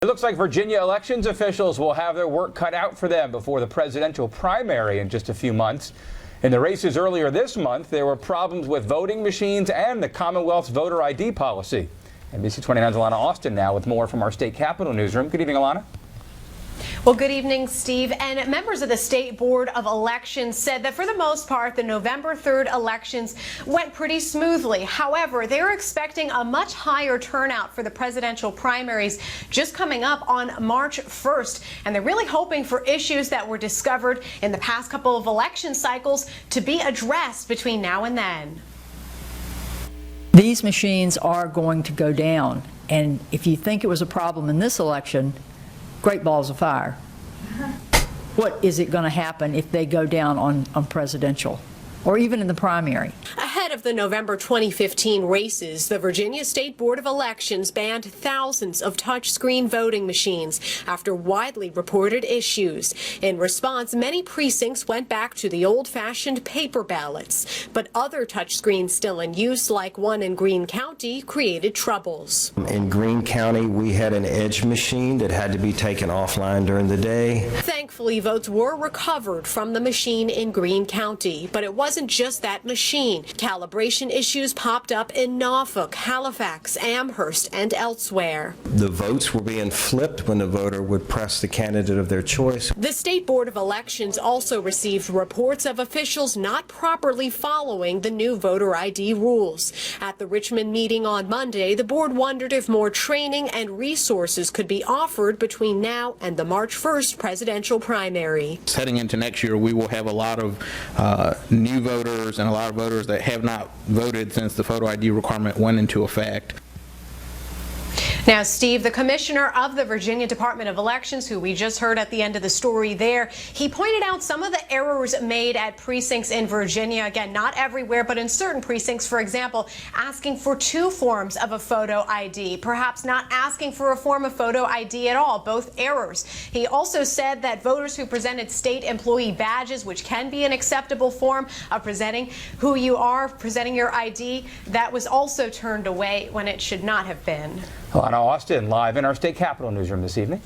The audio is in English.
It looks like Virginia elections officials will have their work cut out for them before the presidential primary in just a few months. In the races earlier this month, there were problems with voting machines and the Commonwealth's voter ID policy. NBC 29's Alana Austin now with more from our state capitol newsroom. Good evening, Alana. Well, good evening, Steve. And members of the State Board of Elections said that for the most part, the November 3rd elections went pretty smoothly. However, they're expecting a much higher turnout for the presidential primaries just coming up on March 1st. And they're really hoping for issues that were discovered in the past couple of election cycles to be addressed between now and then. These machines are going to go down. And if you think it was a problem in this election, great balls of fire. What is it going to happen if they go down on presidential or even in the primary? Ahead of the November 2015 races, the Virginia State Board of Elections banned thousands of touchscreen voting machines after widely reported issues. In response, many precincts went back to the old-fashioned paper ballots, but other touchscreens still in use, like one in Greene County, created troubles. In Greene County, we had an edge machine that had to be taken offline during the day. Thankfully, votes were recovered from the machine in Greene County, but it wasn't just that machine. Calibration issues popped up in Norfolk, Halifax, Amherst, and elsewhere. The votes were being flipped when the voter would press the candidate of their choice. The State Board of Elections also received reports of officials not properly following the new voter ID rules. At the Richmond meeting on Monday, the board wondered if more training and resources could be offered between now and the March 1st presidential primary. Heading into next year, we will have a lot of new voters and a lot of voters that have not voted since the photo ID requirement went into effect. Now, Steve, the commissioner of the Virginia Department of Elections, who we just heard at the end of the story there, he pointed out some of the errors made at precincts in Virginia. Again, not everywhere, but in certain precincts, for example, asking for 2 forms of a photo ID, perhaps not asking for a form of photo ID at all, both errors. He also said that voters who presented state employee badges, which can be an acceptable form of presenting who you are, presenting your ID, that was also turned away when it should not have been. Alana Austin live in our state capitol newsroom this evening.